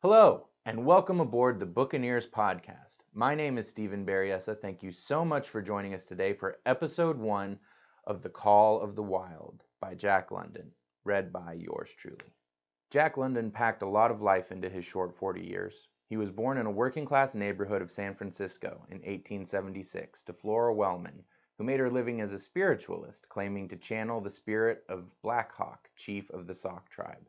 Hello, and welcome aboard the Bookaneers Podcast. My name is Berryessa. Thank you so much for joining us today for episode 1 of The Call of the Wild by Jack London, read by yours truly. Jack London packed a lot of life into his short 40 years. He was born in a working-class neighborhood of San Francisco in 1876 to Flora Wellman, who made her living as a spiritualist, claiming to channel the spirit of Black Hawk, chief of the Sauk tribe.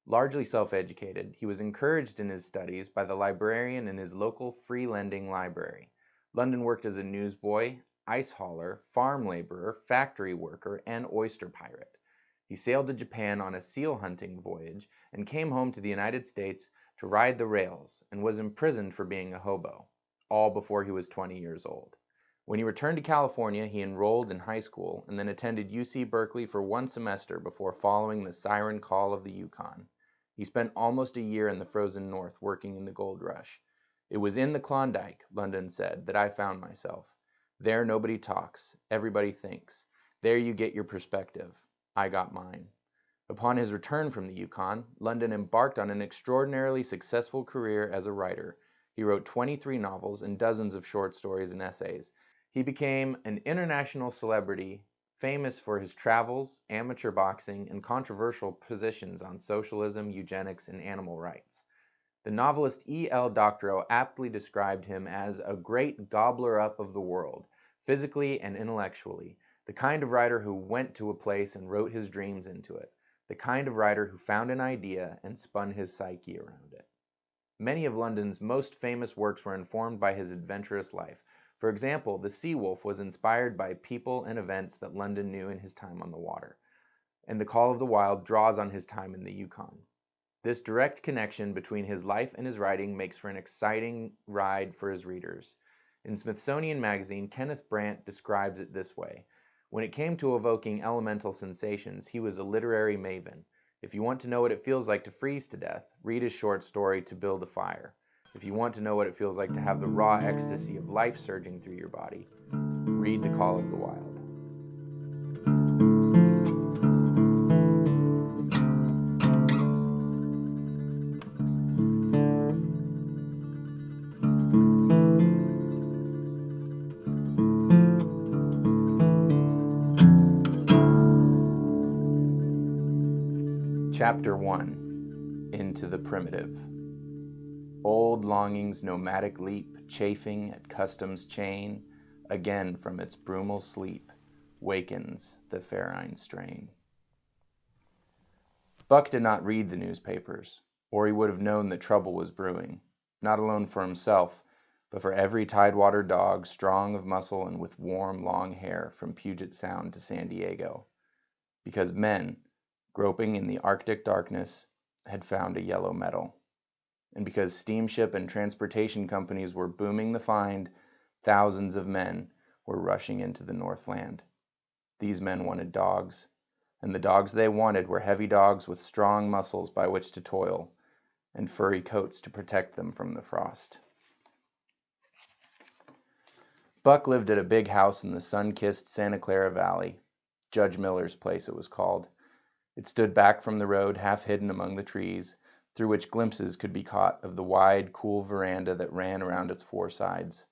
Largely self-educated, he was encouraged in his studies by the librarian in his local free lending library. London worked as a newsboy, ice hauler, farm laborer, factory worker, and oyster pirate. He sailed to Japan on a seal hunting voyage and came home to the United States to ride the rails and was imprisoned for being a hobo, all before he was 20 years old. When he returned to California, he enrolled in high school and then attended UC Berkeley for 1 semester before following the siren call of the Yukon. He spent almost a year in the frozen north working in the gold rush. "It was in the Klondike," London said, "that I found myself. There nobody talks, everybody thinks. There you get your perspective. I got mine." Upon his return from the Yukon, London embarked on an extraordinarily successful career as a writer. He wrote 23 novels and dozens of short stories and essays. He became an international celebrity, famous for his travels, amateur boxing, and controversial positions on socialism, eugenics, and animal rights. The novelist E.L. Doctorow aptly described him as a great gobbler-up of the world, physically and intellectually, the kind of writer who went to a place and wrote his dreams into it, the kind of writer who found an idea and spun his psyche around it. Many of London's most famous works were informed by his adventurous life. For example, The Sea Wolf was inspired by people and events that London knew in his time on the water, and The Call of the Wild draws on his time in the Yukon. This direct connection between his life and his writing makes for an exciting ride for his readers. In Smithsonian Magazine, Kenneth Brandt describes it this way: "When it came to evoking elemental sensations, he was a literary maven. If you want to know what it feels like to freeze to death, read his short story To Build a Fire. If you want to know what it feels like to have the raw ecstasy of life surging through your body, read The Call of the Wild." Chapter 1. Into the Primitive. Old longing's nomadic leap, chafing at custom's chain, again from its brumal sleep, wakens the ferine strain. Buck did not read the newspapers, or he would have known that trouble was brewing, not alone for himself, but for every tidewater dog, strong of muscle and with warm, long hair from Puget Sound to San Diego. Because men, groping in the Arctic darkness, had found a yellow metal. And because steamship and transportation companies were booming the find, thousands of men were rushing into the Northland. These men wanted dogs, and the dogs they wanted were heavy dogs with strong muscles by which to toil, and furry coats to protect them from the frost. Buck lived at a big house in the sun-kissed Santa Clara Valley. Judge Miller's place, it was called. It stood back from the road, half hidden among the trees, through which glimpses could be caught of the wide, cool veranda that ran around its 4 sides.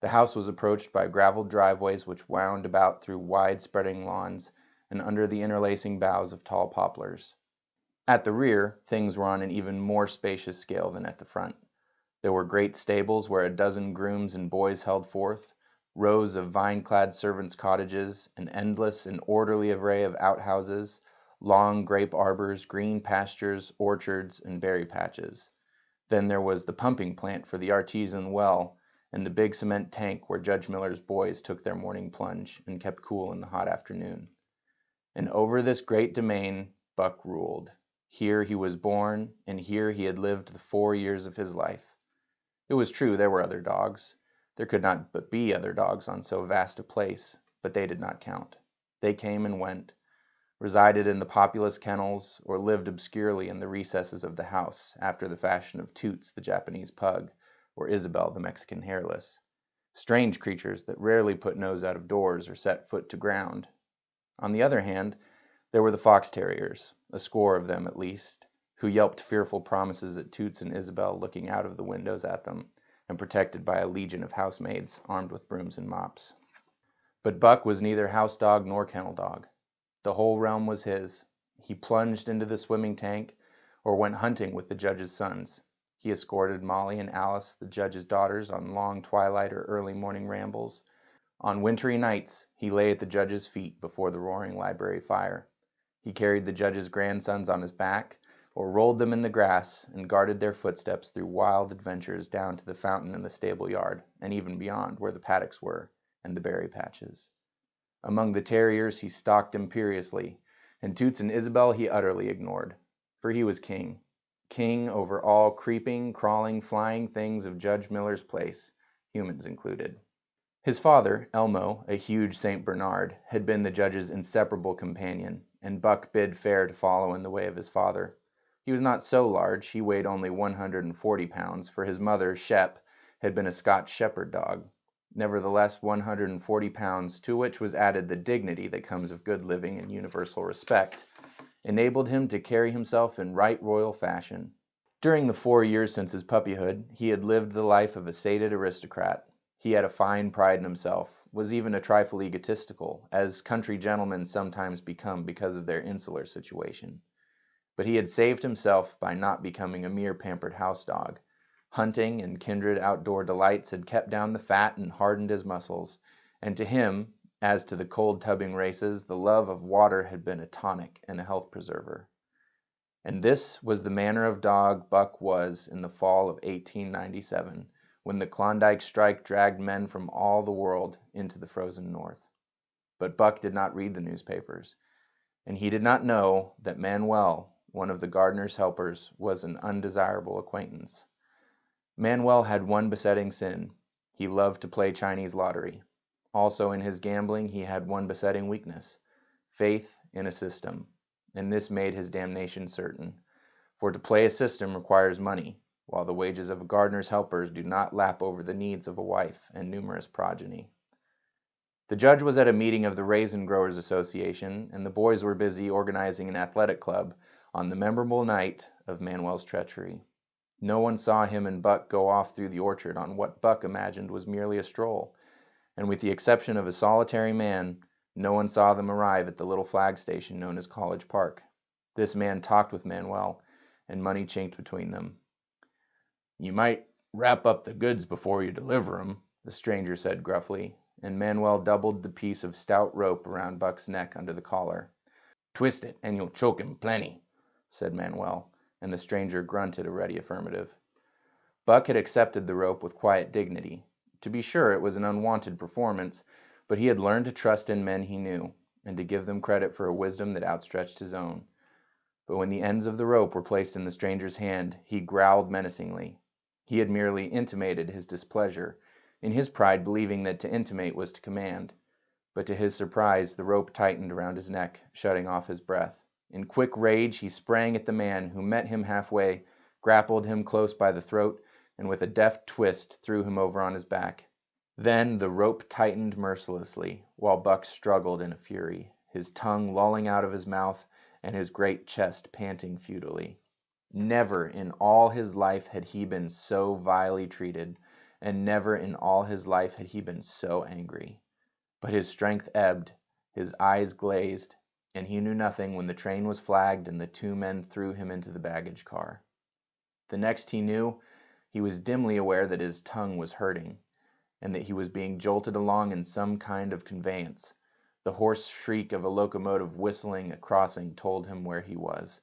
The house was approached by graveled driveways which wound about through wide-spreading lawns and under the interlacing boughs of tall poplars. At the rear, things were on an even more spacious scale than at the front. There were great stables where a dozen grooms and boys held forth, rows of vine-clad servants' cottages, an endless and orderly array of outhouses, long grape arbors, green pastures, orchards, and berry patches. Then there was the pumping plant for the artesian well, and the big cement tank where Judge Miller's boys took their morning plunge and kept cool in the hot afternoon. And over this great domain, Buck ruled. Here he was born, and here he had lived the 4 years of his life. It was true there were other dogs. There could not but be other dogs on so vast a place, but they did not count. They came and went, resided in the populous kennels, or lived obscurely in the recesses of the house, after the fashion of Toots, the Japanese pug, or Isabel, the Mexican hairless. Strange creatures that rarely put nose out of doors or set foot to ground. On the other hand, there were the fox terriers, a score of them at least, who yelped fearful promises at Toots and Isabel looking out of the windows at them, and protected by a legion of housemaids armed with brooms and mops. But Buck was neither house dog nor kennel dog. The whole realm was his. He plunged into the swimming tank or went hunting with the judge's sons. He escorted Molly and Alice, the judge's daughters, on long twilight or early morning rambles. On wintry nights, he lay at the judge's feet before the roaring library fire. He carried the judge's grandsons on his back, or rolled them in the grass and guarded their footsteps through wild adventures down to the fountain in the stable yard, and even beyond, where the paddocks were, and the berry patches. Among the terriers he stalked imperiously, and Toots and Isabel he utterly ignored, for he was king over all creeping, crawling, flying things of Judge Miller's place, humans included. His father, Elmo, a huge St. Bernard, had been the judge's inseparable companion, and Buck bid fair to follow in the way of his father. He was not so large, he weighed only 140 pounds, for his mother, Shep, had been a Scotch shepherd dog. Nevertheless, 140 pounds, to which was added the dignity that comes of good living and universal respect, enabled him to carry himself in right royal fashion. During the 4 years since his puppyhood, he had lived the life of a sated aristocrat. He had a fine pride in himself, was even a trifle egotistical, as country gentlemen sometimes become because of their insular situation. But he had saved himself by not becoming a mere pampered house dog. Hunting and kindred outdoor delights had kept down the fat and hardened his muscles, and to him, as to the cold tubbing races, the love of water had been a tonic and a health preserver. And this was the manner of dog Buck was in the fall of 1897, when the Klondike strike dragged men from all the world into the frozen north. But Buck did not read the newspapers, and he did not know that Manuel, one of the gardener's helpers, was an undesirable acquaintance. Manuel had one besetting sin. He loved to play Chinese lottery. Also in his gambling he had one besetting weakness, faith in a system, and this made his damnation certain. For to play a system requires money, while the wages of a gardener's helpers do not lap over the needs of a wife and numerous progeny. The judge was at a meeting of the Raisin Growers Association, and the boys were busy organizing an athletic club on the memorable night of Manuel's treachery. No one saw him and Buck go off through the orchard on what Buck imagined was merely a stroll, and with the exception of a solitary man, no one saw them arrive at the little flag station known as College Park. This man talked with Manuel, and money chinked between them. "You might wrap up the goods before you deliver 'em," the stranger said gruffly, and Manuel doubled the piece of stout rope around Buck's neck under the collar. "Twist it, and you'll choke him plenty," said Manuel, and the stranger grunted a ready affirmative. Buck had accepted the rope with quiet dignity. To be sure, it was an unwonted performance, but he had learned to trust in men he knew, and to give them credit for a wisdom that outstretched his own. But when the ends of the rope were placed in the stranger's hand, he growled menacingly. He had merely intimated his displeasure, in his pride believing that to intimate was to command. But to his surprise, the rope tightened around his neck, shutting off his breath. In quick rage, he sprang at the man, who met him halfway, grappled him close by the throat, and with a deft twist threw him over on his back. Then the rope tightened mercilessly, while Buck struggled in a fury, his tongue lolling out of his mouth and his great chest panting futilely. Never in all his life had he been so vilely treated, and never in all his life had he been so angry. But his strength ebbed, his eyes glazed, and he knew nothing when the train was flagged and the two men threw him into the baggage car. The next he knew, he was dimly aware that his tongue was hurting, and that he was being jolted along in some kind of conveyance. The hoarse shriek of a locomotive whistling a crossing told him where he was.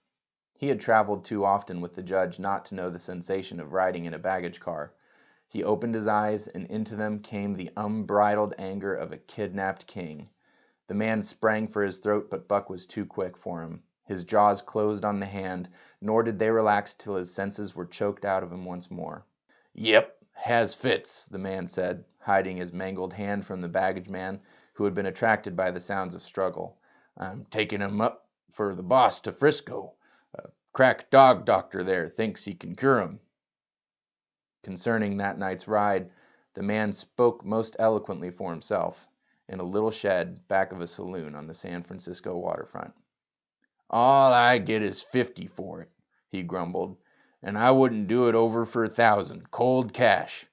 He had traveled too often with the judge not to know the sensation of riding in a baggage car. He opened his eyes, and into them came the unbridled anger of a kidnapped king. The man sprang for his throat, but Buck was too quick for him. His jaws closed on the hand, nor did they relax till his senses were choked out of him once more. "Yep," "Has fits," the man said, hiding his mangled hand from the baggage man, who had been attracted by the sounds of struggle. "I'm taking him up for the boss to Frisco. A crack dog doctor there thinks he can cure him." Concerning that night's ride, the man spoke most eloquently for himself, in a little shed back of a saloon on the San Francisco waterfront. "All I get is 50 for it," he grumbled, "and I wouldn't do it over for 1,000, cold cash."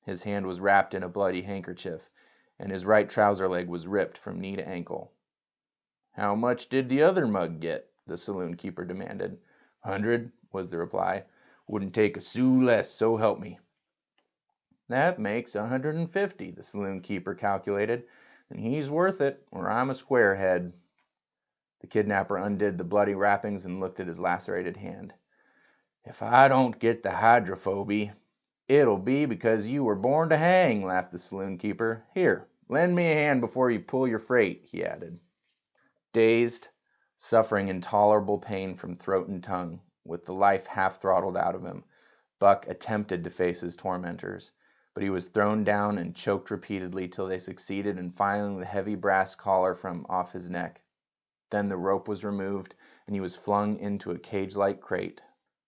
His hand was wrapped in a bloody handkerchief, and his right trouser leg was ripped from knee to ankle. "How much did the other mug get?" the saloon keeper demanded. "100," was the reply. "Wouldn't take a sou less, so help me." "That makes 150, the saloon keeper calculated, "and he's worth it, or I'm a squarehead." The kidnapper undid the bloody wrappings and looked at his lacerated hand. "If I don't get the hydrophoby, it'll be because you were born to hang," laughed the saloon keeper. "Here, lend me a hand before you pull your freight," he added. Dazed, suffering intolerable pain from throat and tongue, with the life half throttled out of him, Buck attempted to face his tormentors, but he was thrown down and choked repeatedly till they succeeded in filing the heavy brass collar from off his neck. Then the rope was removed, and he was flung into a cage-like crate.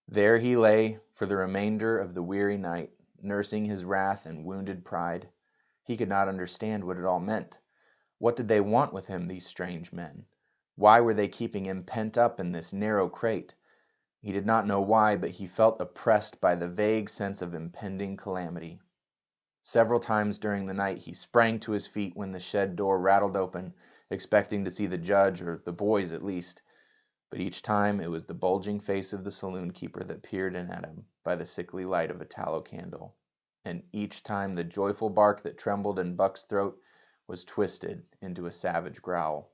There he lay for the remainder of the weary night, nursing his wrath and wounded pride. He could not understand what it all meant. What did they want with him, these strange men? Why were they keeping him pent up in this narrow crate? He did not know why, but he felt oppressed by the vague sense of impending calamity. Several times during the night he sprang to his feet when the shed door rattled open, expecting to see the judge, or the boys at least. But each time it was the bulging face of the saloon keeper that peered in at him by the sickly light of a tallow candle. And each time the joyful bark that trembled in Buck's throat was twisted into a savage growl.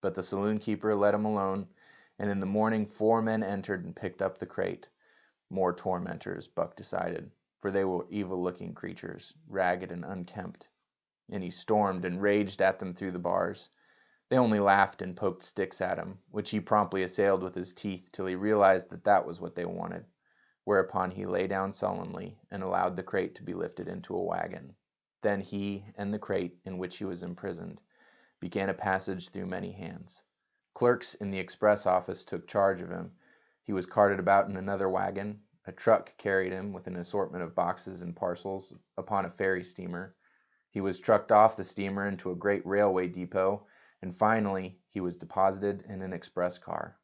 But the saloon keeper let him alone, and in the morning 4 men entered and picked up the crate. More tormentors, Buck decided, for they were evil-looking creatures, ragged and unkempt. And he stormed and raged at them through the bars. They only laughed and poked sticks at him, which he promptly assailed with his teeth till he realized that that was what they wanted, whereupon he lay down sullenly and allowed the crate to be lifted into a wagon. Then he and the crate in which he was imprisoned began a passage through many hands. Clerks in the express office took charge of him. He was carted about in another wagon. A truck carried him with an assortment of boxes and parcels upon a ferry steamer. He was trucked off the steamer into a great railway depot, and finally he was deposited in an express car.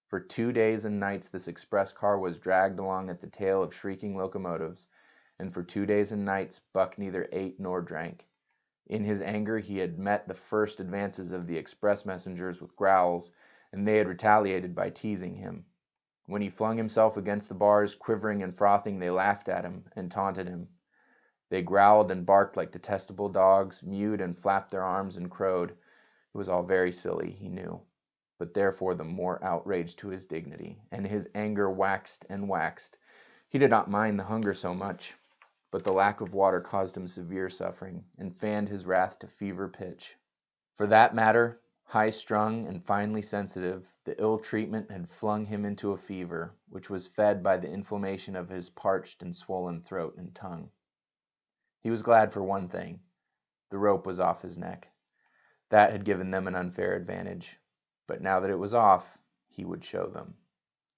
For 2 days and nights this express car was dragged along at the tail of shrieking locomotives, and for 2 days and nights Buck neither ate nor drank. In his anger he had met the first advances of the express messengers with growls, and they had retaliated by teasing him. When he flung himself against the bars, quivering and frothing, they laughed at him and taunted him. They growled and barked like detestable dogs, mewed and flapped their arms and crowed. It was all very silly, he knew, but therefore the more outrage to his dignity, and his anger waxed and waxed. He did not mind the hunger so much, but the lack of water caused him severe suffering, and fanned his wrath to fever pitch. For that matter, high-strung and finely sensitive, the ill treatment had flung him into a fever, which was fed by the inflammation of his parched and swollen throat and tongue. He was glad for one thing. The rope was off his neck. That had given them an unfair advantage. But now that it was off, he would show them.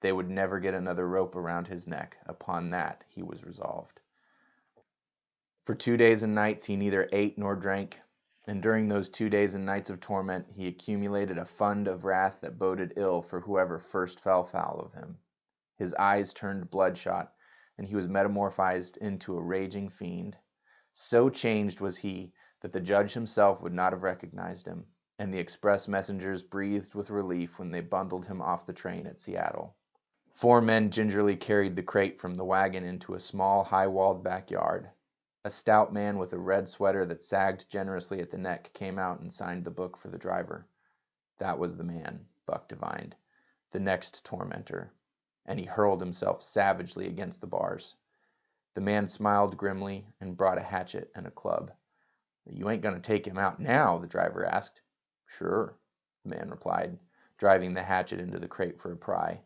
They would never get another rope around his neck. Upon that he was resolved. For 2 days and nights he neither ate nor drank, and during those 2 days and nights of torment he accumulated a fund of wrath that boded ill for whoever first fell foul of him. His eyes turned bloodshot, and he was metamorphosed into a raging fiend. So changed was he that the judge himself would not have recognized him, and the express messengers breathed with relief when they bundled him off the train at Seattle. 4 men gingerly carried the crate from the wagon into a small, high-walled backyard. A stout man with a red sweater that sagged generously at the neck came out and signed the book for the driver. That was the man, Buck divined, the next tormentor, and he hurled himself savagely against the bars. The man smiled grimly and brought a hatchet and a club. "You ain't going to take him out now?" the driver asked. "Sure," the man replied, driving the hatchet into the crate for a pry.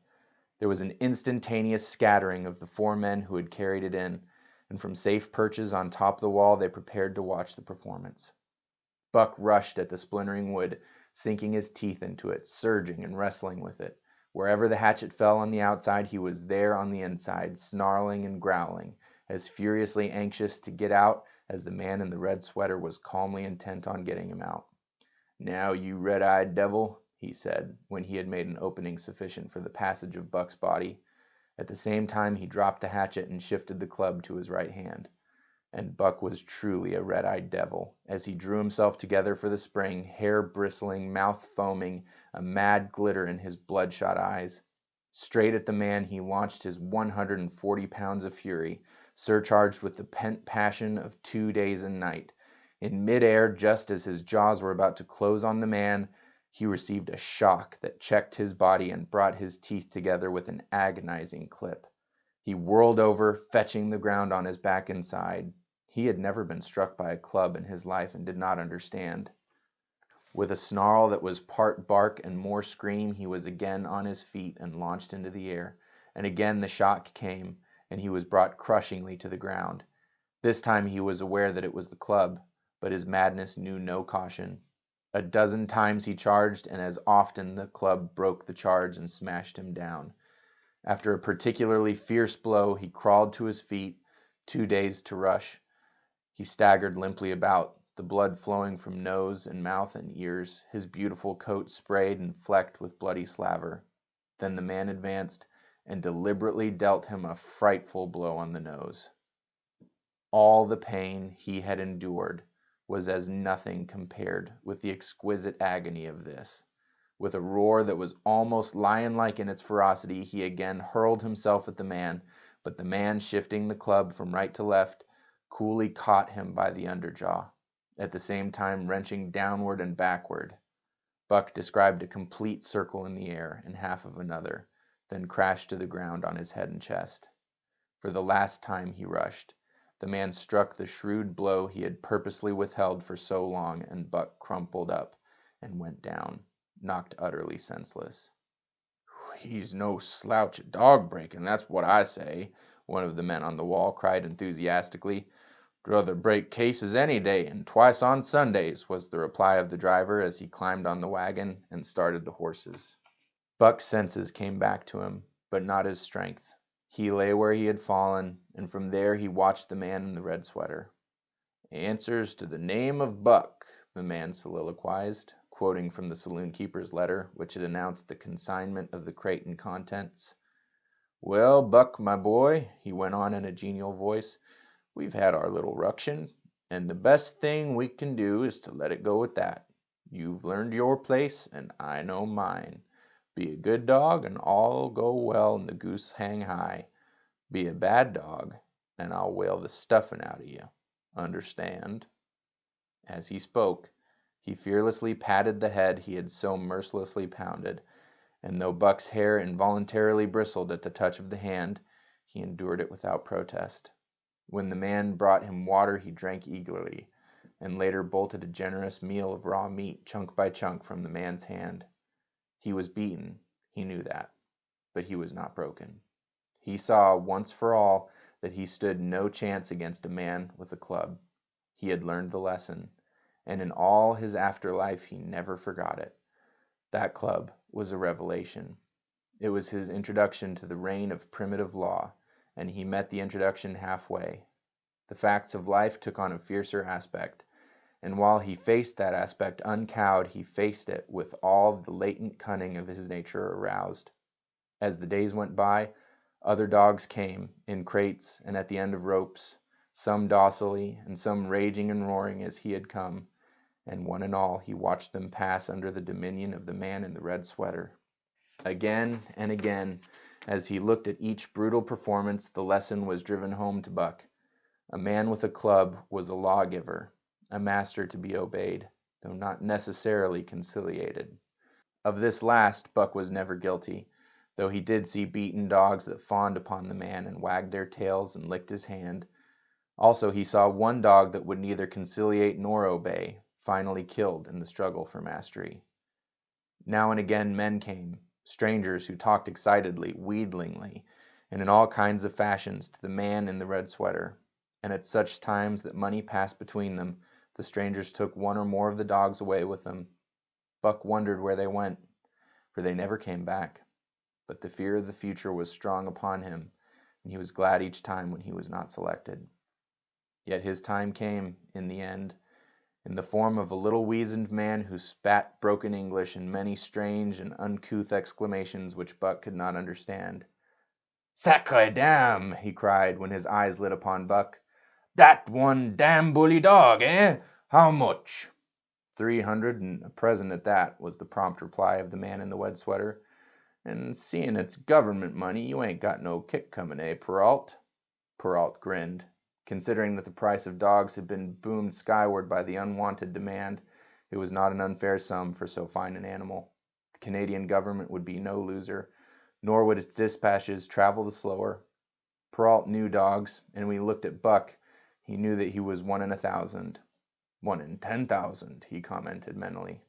There was an instantaneous scattering of the 4 men who had carried it in, and from safe perches on top of the wall they prepared to watch the performance. Buck rushed at the splintering wood, sinking his teeth into it, surging and wrestling with it. Wherever the hatchet fell on the outside, he was there on the inside, snarling and growling, as furiously anxious to get out as the man in the red sweater was calmly intent on getting him out. "Now, you red-eyed devil," he said, when he had made an opening sufficient for the passage of Buck's body. At the same time he dropped the hatchet and shifted the club to his right hand. And Buck was truly a red-eyed devil, as he drew himself together for the spring, hair bristling, mouth foaming, a mad glitter in his bloodshot eyes. Straight at the man he launched his 140 pounds of fury, surcharged with the pent passion of 2 days and night. In midair, just as his jaws were about to close on the man, he received a shock that checked his body and brought his teeth together with an agonizing clip. He whirled over, fetching the ground on his back and side. He had never been struck by a club in his life and did not understand. With a snarl that was part bark and more scream, he was again on his feet and launched into the air. And again the shock came, and he was brought crushingly to the ground. This time he was aware that it was the club, but his madness knew no caution. A dozen times he charged, and as often the club broke the charge and smashed him down. After a particularly fierce blow, he crawled to his feet, too dazed to rush. He staggered limply about, the blood flowing from nose and mouth and ears, his beautiful coat sprayed and flecked with bloody slaver. Then the man advanced and deliberately dealt him a frightful blow on the nose. All the pain he had endured was as nothing compared with the exquisite agony of this. With a roar that was almost lion-like in its ferocity, he again hurled himself at the man, but the man, shifting the club from right to left, coolly caught him by the underjaw, at the same time wrenching downward and backward. Buck described a complete circle in the air and half of another, then crashed to the ground on his head and chest. For the last time he rushed. The man struck the shrewd blow he had purposely withheld for so long, and Buck crumpled up and went down, knocked utterly senseless. "He's no slouch at dog breaking, that's what I say," one of the men on the wall cried enthusiastically. "Druther break cases any day, and twice on Sundays," was the reply of the driver as he climbed on the wagon and started the horses. Buck's senses came back to him, but not his strength. He lay where he had fallen, and from there he watched the man in the red sweater. "Answers to the name of Buck," the man soliloquized, quoting from the saloon keeper's letter, which had announced the consignment of the crate and contents. "Well, Buck, my boy," he went on in a genial voice, "we've had our little ruction, and the best thing we can do is to let it go at that. You've learned your place, and I know mine. Be a good dog, and all'll go well and the goose hang high. Be a bad dog, and I'll whale the stuffing out of you. Understand?" As he spoke, he fearlessly patted the head he had so mercilessly pounded, and though Buck's hair involuntarily bristled at the touch of the hand, he endured it without protest. When the man brought him water, he drank eagerly, and later bolted a generous meal of raw meat, chunk by chunk, from the man's hand. He was beaten, he knew that, but he was not broken. He saw, once for all, that he stood no chance against a man with a club. He had learned the lesson, and in all his afterlife he never forgot it. That club was a revelation. It was his introduction to the reign of primitive law, and he met the introduction halfway. The facts of life took on a fiercer aspect, and while he faced that aspect uncowed, he faced it with all the latent cunning of his nature aroused. As the days went by, other dogs came, in crates and at the end of ropes, some docilely and some raging and roaring as he had come, and one and all he watched them pass under the dominion of the man in the red sweater. Again and again, as he looked at each brutal performance, the lesson was driven home to Buck. A man with a club was a lawgiver, a master to be obeyed, though not necessarily conciliated. Of this last, Buck was never guilty, though he did see beaten dogs that fawned upon the man and wagged their tails and licked his hand. Also, he saw one dog that would neither conciliate nor obey, finally killed in the struggle for mastery. Now and again men came, strangers who talked excitedly, wheedlingly, and in all kinds of fashions to the man in the red sweater. and at such times that money passed between them, the strangers took one or more of the dogs away with them. Buck wondered where they went, for they never came back. But the fear of the future was strong upon him, and he was glad each time when he was not selected. Yet his time came, in the end, in the form of a little weazened man who spat broken English and many strange and uncouth exclamations which Buck could not understand. "Sacre dam!" he cried, when his eyes lit upon Buck. "Dat one damn bully dog, eh? How much?" 300 and a present at that, was the prompt reply of the man in the red sweater. "And seeing it's government money, you ain't got no kick coming, eh, Perrault?" Perrault grinned. Considering that the price of dogs had been boomed skyward by the unwonted demand, it was not an unfair sum for so fine an animal. The Canadian government would be no loser, nor would its dispatches travel the slower. Perrault knew dogs, and when he looked at Buck, he knew that he was 1 in 1,000. 1 in 10,000, he commented mentally.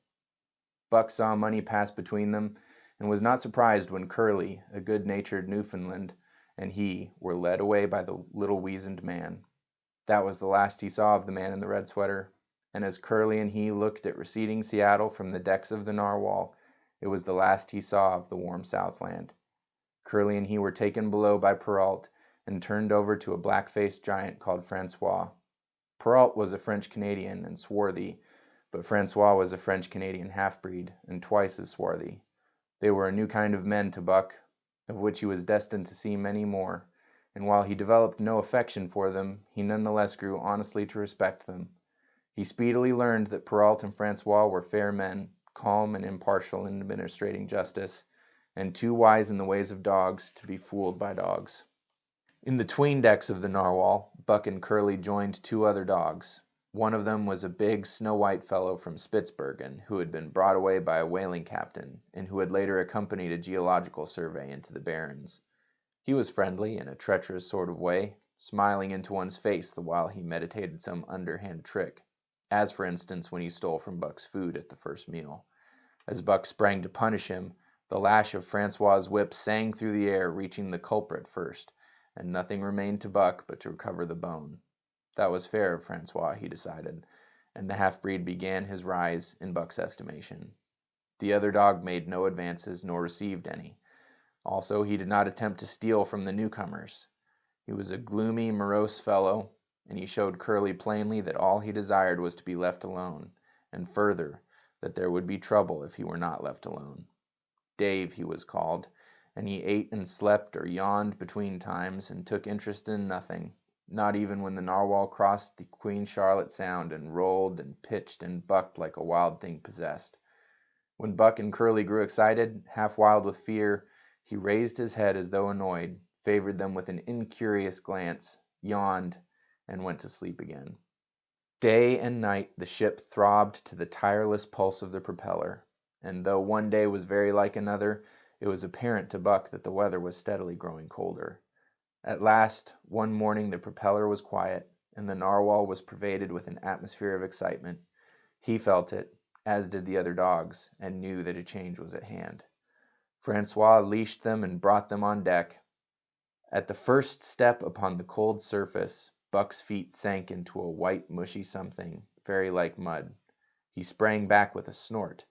Buck saw money pass between them, and was not surprised when Curly, a good-natured Newfoundland, and he were led away by the little weazened man. That was the last he saw of the man in the red sweater, and as Curly and he looked at receding Seattle from the decks of the Narwhal, it was the last he saw of the warm Southland. Curly and he were taken below by Perrault and turned over to a black-faced giant called Francois. Perrault was a French-Canadian and swarthy, but Francois was a French-Canadian half-breed and twice as swarthy. They were a new kind of men to Buck, of which he was destined to see many more, and while he developed no affection for them, he nonetheless grew honestly to respect them. He speedily learned that Perrault and Francois were fair men, calm and impartial in administrating justice, and too wise in the ways of dogs to be fooled by dogs. In the 'tween decks of the Narwhal, Buck and Curly joined 2 other dogs. One of them was a big, snow-white fellow from Spitzbergen, who had been brought away by a whaling captain, and who had later accompanied a geological survey into the Barrens. He was friendly in a treacherous sort of way, smiling into one's face the while he meditated some underhand trick, as for instance when he stole from Buck's food at the first meal. As Buck sprang to punish him, the lash of Francois's whip sang through the air, reaching the culprit first, and nothing remained to Buck but to recover the bone. That was fair of Francois, he decided, and the half-breed began his rise in Buck's estimation. The other dog made no advances, nor received any. Also, he did not attempt to steal from the newcomers. He was a gloomy, morose fellow, and he showed Curly plainly that all he desired was to be left alone, and further, that there would be trouble if he were not left alone. Dave, he was called, and he ate and slept or yawned between times, and took interest in nothing, not even when the Narwhal crossed the Queen Charlotte Sound and rolled and pitched and bucked like a wild thing possessed. When Buck and Curly grew excited, half wild with fear, he raised his head as though annoyed, favored them with an incurious glance, yawned, and went to sleep again. Day and night the ship throbbed to the tireless pulse of the propeller, and though one day was very like another, it was apparent to Buck that the weather was steadily growing colder. At last, one morning the propeller was quiet, and the Narwhal was pervaded with an atmosphere of excitement. He felt it, as did the other dogs, and knew that a change was at hand. Francois leashed them and brought them on deck. At the first step upon the cold surface, Buck's feet sank into a white, mushy something, very like mud. He sprang back with a snort.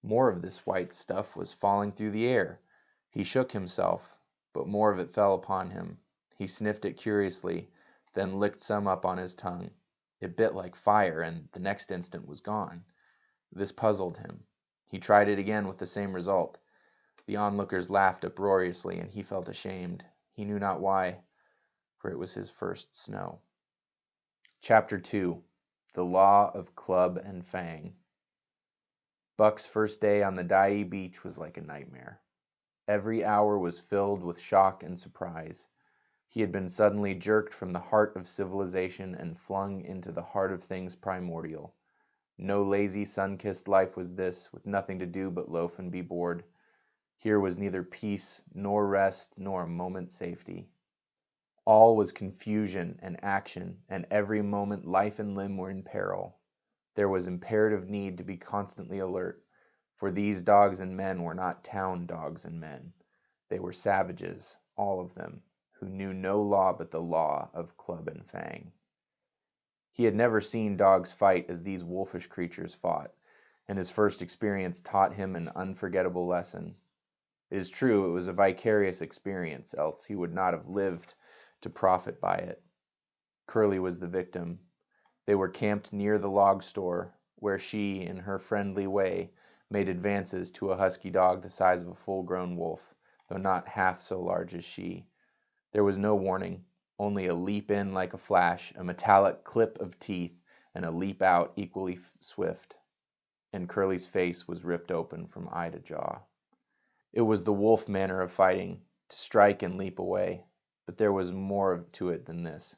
More of this white stuff was falling through the air. He shook himself, but more of it fell upon him. He sniffed it curiously, then licked some up on his tongue. It bit like fire, and the next instant was gone. This puzzled him. He tried it again with the same result. The onlookers laughed uproariously, and he felt ashamed. He knew not why, for it was his first snow. Chapter 2. The Law of Club and Fang. Buck's first day on the Dyea beach was like a nightmare. Every hour was filled with shock and surprise. He had been suddenly jerked from the heart of civilization and flung into the heart of things primordial. No lazy, sun-kissed life was this, with nothing to do but loaf and be bored. Here was neither peace, nor rest, nor a moment's safety. All was confusion and action, and every moment life and limb were in peril. There was imperative need to be constantly alert, for these dogs and men were not town dogs and men. They were savages, all of them, who knew no law but the law of club and fang. He had never seen dogs fight as these wolfish creatures fought, and his first experience taught him an unforgettable lesson. It is true, it was a vicarious experience, else he would not have lived to profit by it. Curly was the victim. They were camped near the log store, where she, in her friendly way, made advances to a husky dog the size of a full-grown wolf, though not half so large as she. There was no warning, only a leap in like a flash, a metallic clip of teeth, and a leap out equally swift. And Curly's face was ripped open from eye to jaw. It was the wolf manner of fighting, to strike and leap away, but there was more to it than this.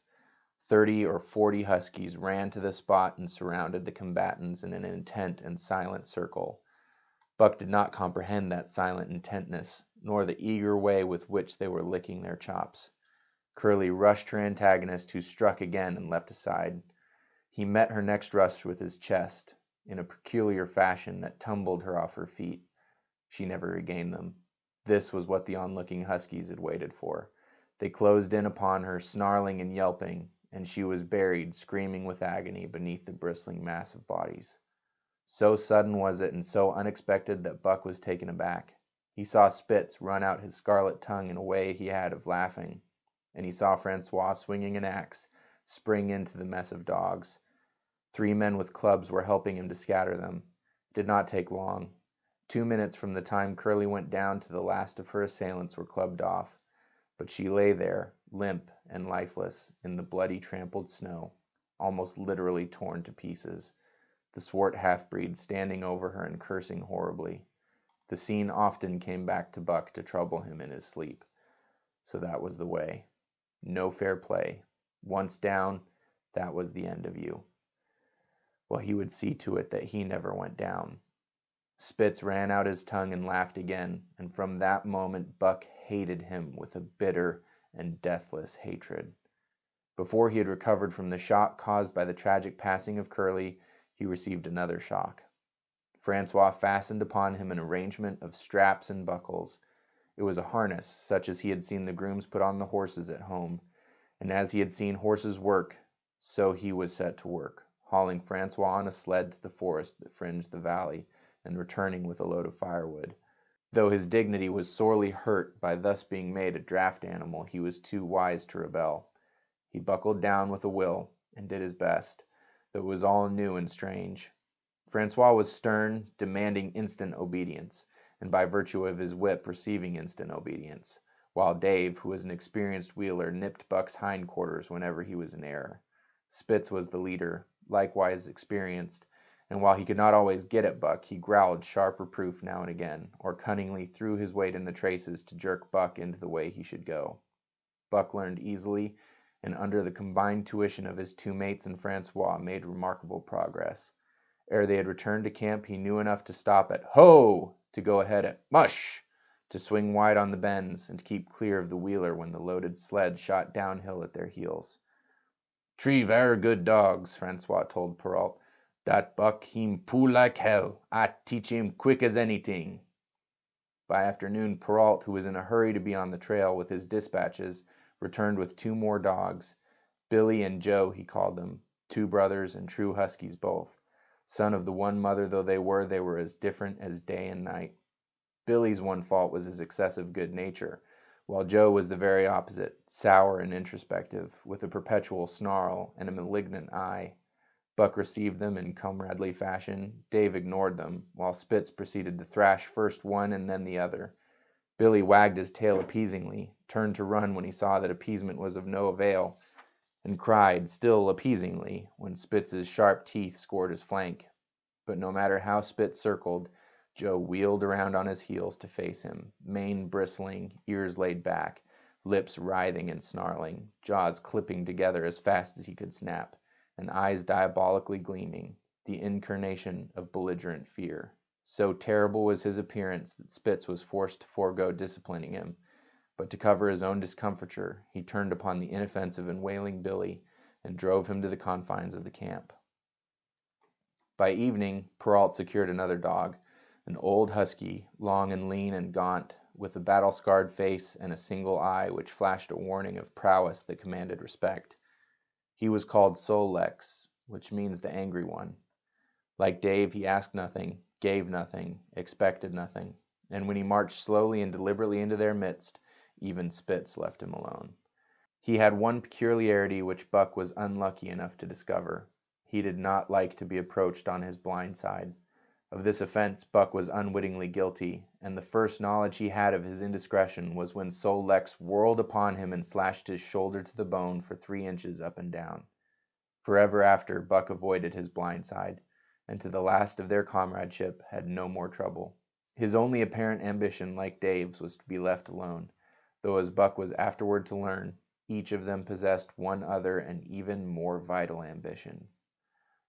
30 or 40 huskies ran to the spot and surrounded the combatants in an intent and silent circle. Buck did not comprehend that silent intentness, nor the eager way with which they were licking their chops. Curly rushed her antagonist, who struck again and leapt aside. He met her next rush with his chest, in a peculiar fashion that tumbled her off her feet. She never regained them. This was what the onlooking huskies had waited for. They closed in upon her, snarling and yelping, and she was buried, screaming with agony, beneath the bristling mass of bodies. So sudden was it and so unexpected that Buck was taken aback. He saw Spitz run out his scarlet tongue in a way he had of laughing, and he saw Francois, swinging an axe, spring into the mess of dogs. 3 men with clubs were helping him to scatter them. It did not take long. 2 minutes from the time Curly went down to the last of her assailants were clubbed off, but she lay there, limp and lifeless, in the bloody trampled snow, almost literally torn to pieces, the swart half-breed standing over her and cursing horribly. The scene often came back to Buck to trouble him in his sleep. So that was the way. No fair play. Once down, that was the end of you. Well, he would see to it that he never went down. Spitz ran out his tongue and laughed again, and from that moment Buck hated him with a bitter and deathless hatred. Before he had recovered from the shock caused by the tragic passing of Curly, he received another shock. Francois fastened upon him an arrangement of straps and buckles. It was a harness, such as he had seen the grooms put on the horses at home, and as he had seen horses work, so he was set to work, hauling Francois on a sled to the forest that fringed the valley, and returning with a load of firewood. Though his dignity was sorely hurt by thus being made a draft animal, he was too wise to rebel. He buckled down with a will, and did his best, though it was all new and strange. Francois was stern, demanding instant obedience, and by virtue of his whip receiving instant obedience, while Dave, who was an experienced wheeler, nipped Buck's hindquarters whenever he was in error. Spitz was the leader, likewise experienced, and while he could not always get at Buck, he growled sharp reproof now and again, or cunningly threw his weight in the traces to jerk Buck into the way he should go. Buck learned easily, and under the combined tuition of his 2 mates and Francois made remarkable progress. Ere they had returned to camp, he knew enough to stop at "Ho!" to go ahead at "Mush!" to swing wide on the bends, and to keep clear of the wheeler when the loaded sled shot downhill at their heels. "Tree ver good dogs," Francois told Perrault. "Dat Buck him pull like hell. I teach him quick as anything." By afternoon, Perrault, who was in a hurry to be on the trail with his dispatches, returned with 2 more dogs. Billy and Joe, he called them, 2 brothers and true huskies both. Son of the one mother though they were as different as day and night. Billy's one fault was his excessive good nature, while Joe was the very opposite, sour and introspective, with a perpetual snarl and a malignant eye. Buck received them in comradely fashion. Dave ignored them, while Spitz proceeded to thrash first one and then the other. Billy wagged his tail appeasingly, turned to run when he saw that appeasement was of no avail, and cried, still appeasingly, when Spitz's sharp teeth scored his flank. But no matter how Spitz circled, Joe wheeled around on his heels to face him, mane bristling, ears laid back, lips writhing and snarling, jaws clipping together as fast as he could snap, and eyes diabolically gleaming, the incarnation of belligerent fear. So terrible was his appearance that Spitz was forced to forego disciplining him, but to cover his own discomfiture, he turned upon the inoffensive and wailing Billy and drove him to the confines of the camp. By evening, Perrault secured another dog, an old husky, long and lean and gaunt, with a battle-scarred face and a single eye which flashed a warning of prowess that commanded respect. He was called Sol-Leks, which means the Angry One. Like Dave, he asked nothing, gave nothing, expected nothing, and when he marched slowly and deliberately into their midst, even Spitz left him alone. He had one peculiarity which Buck was unlucky enough to discover. He did not like to be approached on his blind side. Of this offense Buck was unwittingly guilty, and the first knowledge he had of his indiscretion was when Sol-Leks whirled upon him and slashed his shoulder to the bone for 3 inches up and down. Forever after, Buck avoided his blind side, and to the last of their comradeship had no more trouble. His only apparent ambition, like Dave's, was to be left alone, though as Buck was afterward to learn, each of them possessed one other and even more vital ambition.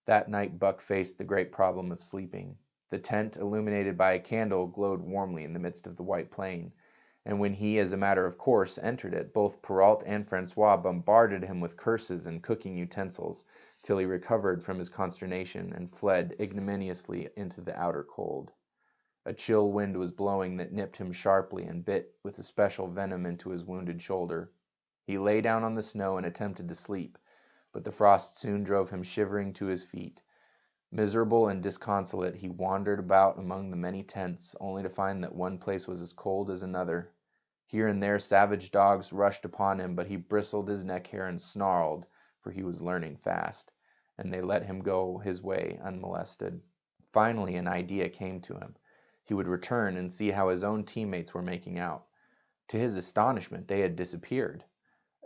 That night Buck faced the great problem of sleeping. The tent, illuminated by a candle, glowed warmly in the midst of the white plain, and when he, as a matter of course, entered it, both Perrault and Francois bombarded him with curses and cooking utensils, till he recovered from his consternation and fled ignominiously into the outer cold. A chill wind was blowing that nipped him sharply and bit with especial venom into his wounded shoulder. He lay down on the snow and attempted to sleep, but the frost soon drove him shivering to his feet. Miserable and disconsolate, he wandered about among the many tents, only to find that one place was as cold as another. Here and there savage dogs rushed upon him, but he bristled his neck hair and snarled, for he was learning fast, and they let him go his way unmolested. Finally, an idea came to him. He would return and see how his own teammates were making out. To his astonishment, they had disappeared.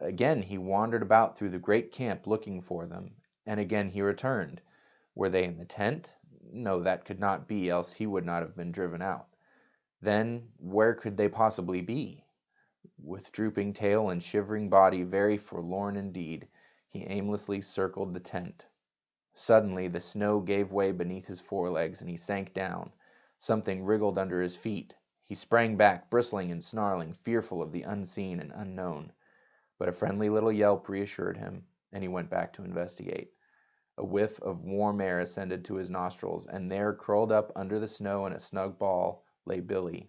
Again he wandered about through the great camp looking for them, and again he returned. Were they in the tent? No, that could not be, else he would not have been driven out. Then where could they possibly be? With drooping tail and shivering body, very forlorn indeed, he aimlessly circled the tent. Suddenly the snow gave way beneath his forelegs, and he sank down. Something wriggled under his feet. He sprang back, bristling and snarling, fearful of the unseen and unknown. But a friendly little yelp reassured him, and he went back to investigate. A whiff of warm air ascended to his nostrils, and there, curled up under the snow in a snug ball, lay Billy.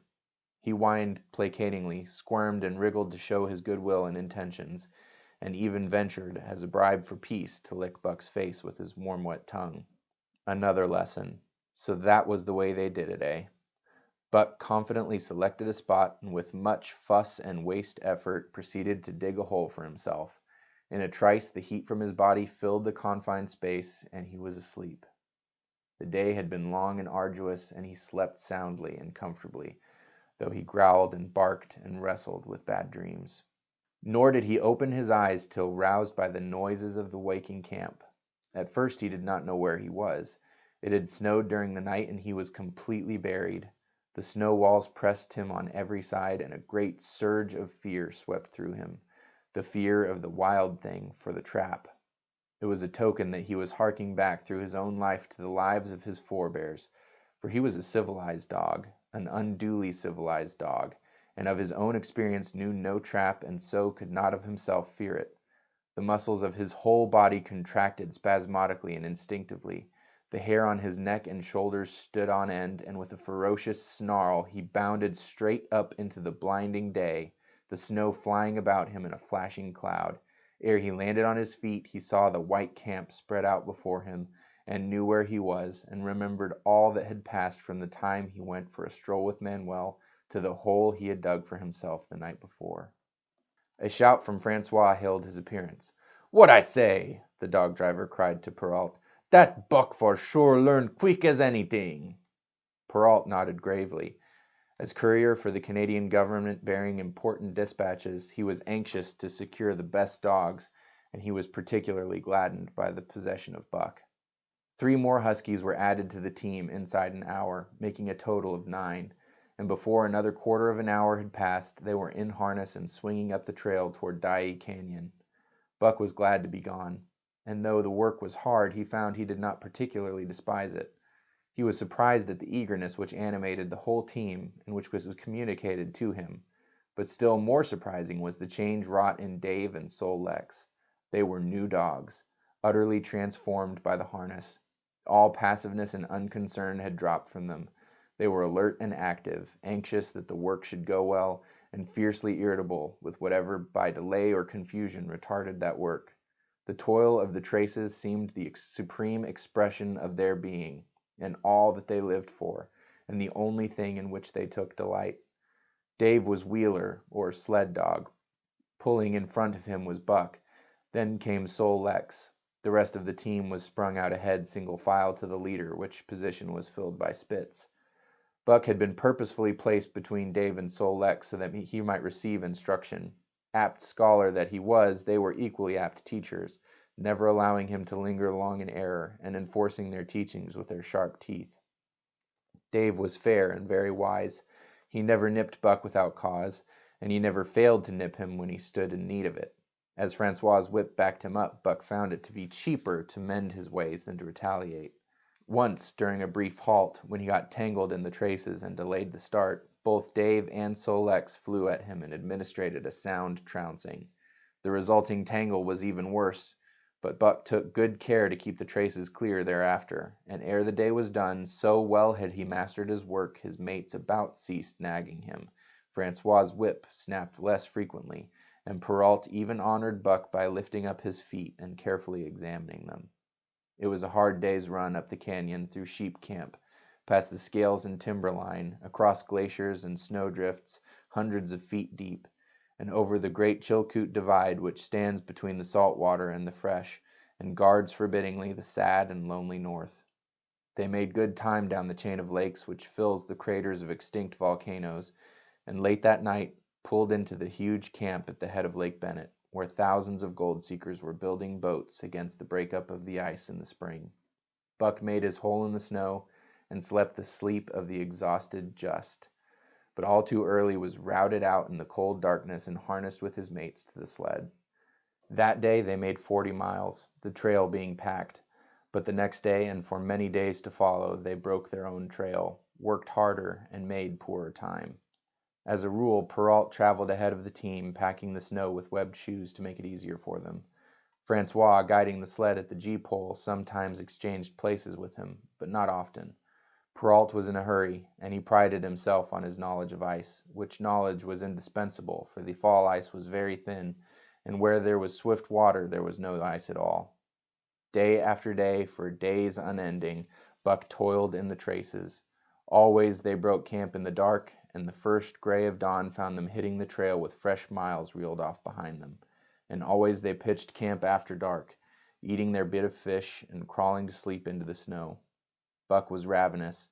He whined placatingly, squirmed and wriggled to show his goodwill and intentions, and even ventured, as a bribe for peace, to lick Buck's face with his warm wet tongue. Another lesson. So that was the way they did it, eh? Buck confidently selected a spot, and with much fuss and waste effort proceeded to dig a hole for himself. In a trice the heat from his body filled the confined space, and he was asleep. The day had been long and arduous, and he slept soundly and comfortably, though he growled and barked and wrestled with bad dreams. Nor did he open his eyes till roused by the noises of the waking camp. At first he did not know where he was. It had snowed during the night, and he was completely buried. The snow walls pressed him on every side, and a great surge of fear swept through him. The fear of the wild thing for the trap. It was a token that he was harking back through his own life to the lives of his forebears, for he was a civilized dog, an unduly civilized dog, and of his own experience knew no trap, and so could not of himself fear it. The muscles of his whole body contracted spasmodically and instinctively. The hair on his neck and shoulders stood on end, and with a ferocious snarl he bounded straight up into the blinding day, the snow flying about him in a flashing cloud. Ere he landed on his feet, he saw the white camp spread out before him, and knew where he was, and remembered all that had passed from the time he went for a stroll with Manuel to the hole he had dug for himself the night before. A shout from Francois hailed his appearance. "What I say?" the dog driver cried to Perrault. "That Buck for sure learn quick as anything." Perrault nodded gravely. As courier for the Canadian government bearing important dispatches, he was anxious to secure the best dogs, and he was particularly gladdened by the possession of Buck. 3 more huskies were added to the team inside an hour, making a total of 9, and before another quarter of an hour had passed, they were in harness and swinging up the trail toward Dyea Canyon. Buck was glad to be gone, and though the work was hard, he found he did not particularly despise it. He was surprised at the eagerness which animated the whole team and which was communicated to him. But still more surprising was the change wrought in Dave and Sol-Leks. They were new dogs, utterly transformed by the harness. All passiveness and unconcern had dropped from them. They were alert and active, anxious that the work should go well, and fiercely irritable with whatever by delay or confusion retarded that work. The toil of the traces seemed the supreme expression of their being, and all that they lived for, and the only thing in which they took delight. Dave was wheeler, or sled dog. Pulling in front of him was Buck. Then came Sol Lex. The rest of the team was sprung out ahead single file to the leader, which position was filled by Spitz. Buck had been purposefully placed between Dave and Sol Lex so that he might receive instruction. Apt scholar that he was, they were equally apt teachers, never allowing him to linger long in error, and enforcing their teachings with their sharp teeth. Dave was fair and very wise. He never nipped Buck without cause, and he never failed to nip him when he stood in need of it. As Francois's whip backed him up, Buck found it to be cheaper to mend his ways than to retaliate. Once, during a brief halt, when he got tangled in the traces and delayed the start, both Dave and Sol Lex flew at him and administered a sound trouncing. The resulting tangle was even worse, but Buck took good care to keep the traces clear thereafter, and ere the day was done, so well had he mastered his work, his mates about ceased nagging him. Francois's whip snapped less frequently, and Perrault even honored Buck by lifting up his feet and carefully examining them. It was a hard day's run up the canyon through Sheep Camp, past the scales and timberline, across glaciers and snowdrifts hundreds of feet deep, and over the great Chilkoot Divide which stands between the salt water and the fresh, and guards forbiddingly the sad and lonely north. They made good time down the chain of lakes which fills the craters of extinct volcanoes, and late that night pulled into the huge camp at the head of Lake Bennett, where thousands of gold seekers were building boats against the breakup of the ice in the spring. Buck made his hole in the snow and slept the sleep of the exhausted just, but all too early was routed out in the cold darkness and harnessed with his mates to the sled. That day they made 40 miles, the trail being packed, but the next day and for many days to follow they broke their own trail, worked harder, and made poorer time. As a rule, Perrault traveled ahead of the team, packing the snow with webbed shoes to make it easier for them. Francois, guiding the sled at the G-pole, sometimes exchanged places with him, but not often. Perrault was in a hurry, and he prided himself on his knowledge of ice, which knowledge was indispensable, for the fall ice was very thin, and where there was swift water there was no ice at all. Day after day, for days unending, Buck toiled in the traces. Always they broke camp in the dark, and the first gray of dawn found them hitting the trail with fresh miles reeled off behind them. And always they pitched camp after dark, eating their bit of fish and crawling to sleep into the snow. Buck was ravenous.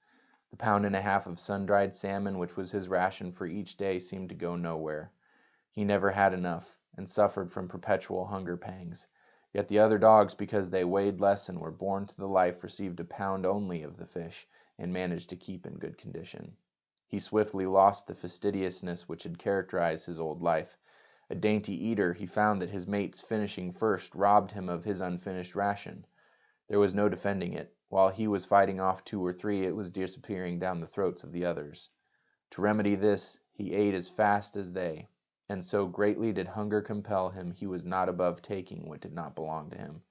The pound and a half of sun-dried salmon, which was his ration for each day, seemed to go nowhere. He never had enough, and suffered from perpetual hunger pangs. Yet the other dogs, because they weighed less and were born to the life, received a pound only of the fish, and managed to keep in good condition. He swiftly lost the fastidiousness which had characterized his old life. A dainty eater, he found that his mates finishing first robbed him of his unfinished ration. There was no defending it. While he was fighting off 2 or 3, it was disappearing down the throats of the others. To remedy this, he ate as fast as they, and so greatly did hunger compel him, he was not above taking what did not belong to him.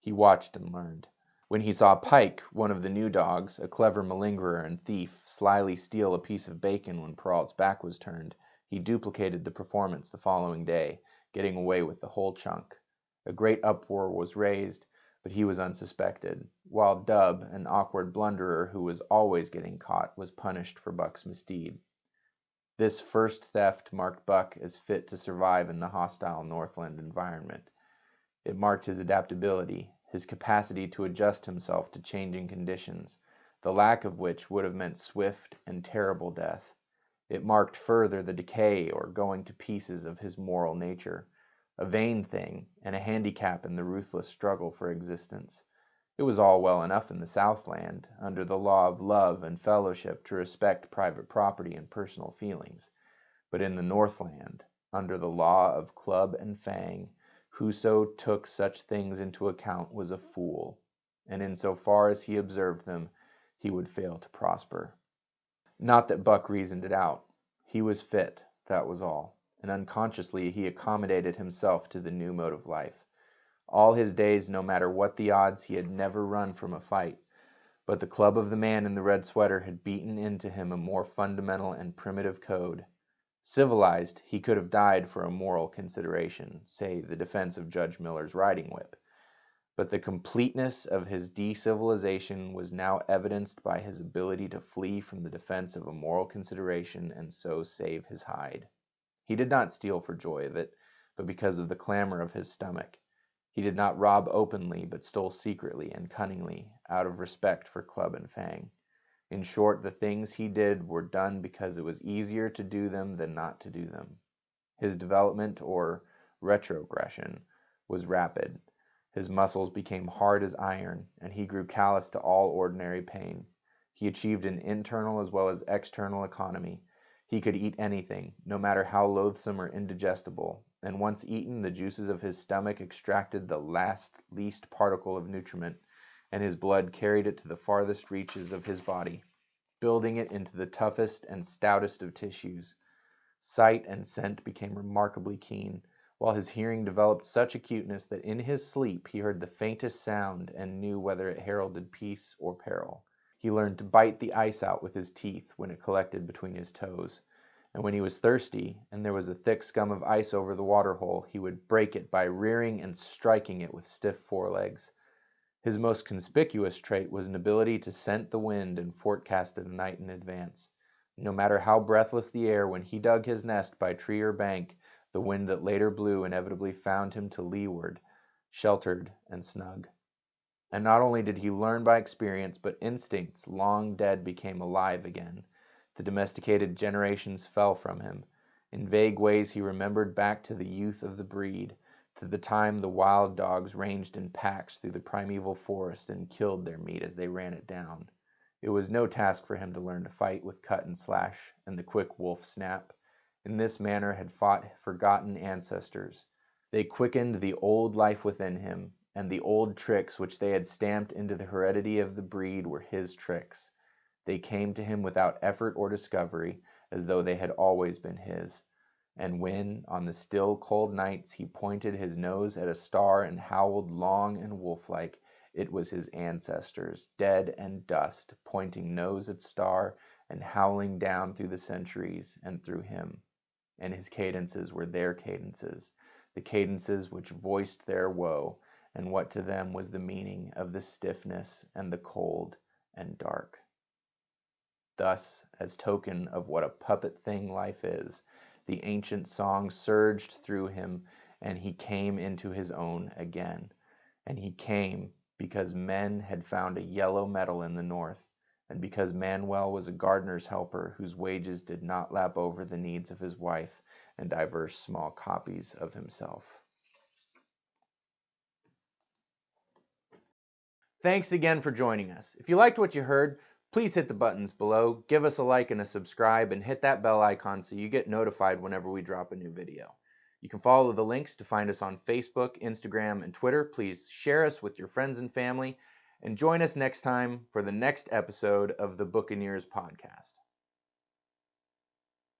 He watched and learned. When he saw Pike, one of the new dogs, a clever malingerer and thief, slyly steal a piece of bacon when Perrault's back was turned, he duplicated the performance the following day, getting away with the whole chunk. A great uproar was raised, but he was unsuspected, while Dub, an awkward blunderer who was always getting caught, was punished for Buck's misdeed. This first theft marked Buck as fit to survive in the hostile Northland environment. It marked his adaptability, his capacity to adjust himself to changing conditions, the lack of which would have meant swift and terrible death. It marked further the decay or going to pieces of his moral nature, a vain thing and a handicap in the ruthless struggle for existence. It was all well enough in the Southland, under the law of love and fellowship, to respect private property and personal feelings, but in the Northland, under the law of club and fang, whoso took such things into account was a fool, and in so far as he observed them, he would fail to prosper. Not that Buck reasoned it out. He was fit, that was all, and unconsciously he accommodated himself to the new mode of life. All his days, no matter what the odds, he had never run from a fight, But the club of the man in the red sweater had beaten into him a more fundamental and primitive code. Civilized, he could have died for a moral consideration, say the defense of Judge Miller's riding whip. But the completeness of his decivilization was now evidenced by his ability to flee from the defense of a moral consideration and so save his hide. He did not steal for joy of it, but because of the clamor of his stomach. He did not rob openly, but stole secretly and cunningly, out of respect for club and fang. In short, the things he did were done because it was easier to do them than not to do them. His development, or retrogression, was rapid. His muscles became hard as iron, and he grew callous to all ordinary pain. He achieved an internal as well as external economy. He could eat anything, no matter how loathsome or indigestible, and once eaten, the juices of his stomach extracted the least particle of nutriment, and his blood carried it to the farthest reaches of his body, building it into the toughest and stoutest of tissues. Sight and scent became remarkably keen, while his hearing developed such acuteness that in his sleep he heard the faintest sound and knew whether it heralded peace or peril. He learned to bite the ice out with his teeth when it collected between his toes, and when he was thirsty and there was a thick scum of ice over the waterhole, he would break it by rearing and striking it with stiff forelegs. His most conspicuous trait was an ability to scent the wind and forecast it a night in advance. No matter how breathless the air, when he dug his nest by tree or bank, the wind that later blew inevitably found him to leeward, sheltered and snug. And not only did he learn by experience, but instincts long dead became alive again. The domesticated generations fell from him. In vague ways he remembered back to the youth of the breed, to the time the wild dogs ranged in packs through the primeval forest and killed their meat as they ran it down. It was no task for him to learn to fight with cut and slash and the quick wolf snap. In this manner had fought forgotten ancestors. They quickened the old life within him, and the old tricks which they had stamped into the heredity of the breed were his tricks. They came to him without effort or discovery, as though they had always been his. And when, on the still, cold nights, he pointed his nose at a star and howled long and wolf-like, it was his ancestors, dead and dust, pointing nose at star and howling down through the centuries and through him. And his cadences were their cadences, the cadences which voiced their woe, and what to them was the meaning of the stiffness and the cold and dark. Thus, as token of what a puppet thing life is, the ancient song surged through him, and he came into his own again. And he came because men had found a yellow metal in the north, and because Manuel was a gardener's helper whose wages did not lap over the needs of his wife and divers small copies of himself. Thanks again for joining us. If you liked what you heard, please hit the buttons below, give us a like and a subscribe, and hit that bell icon so you get notified whenever we drop a new video. You can follow the links to find us on Facebook, Instagram, and Twitter. Please share us with your friends and family, and join us next time for the next episode of the Bookaneers Podcast.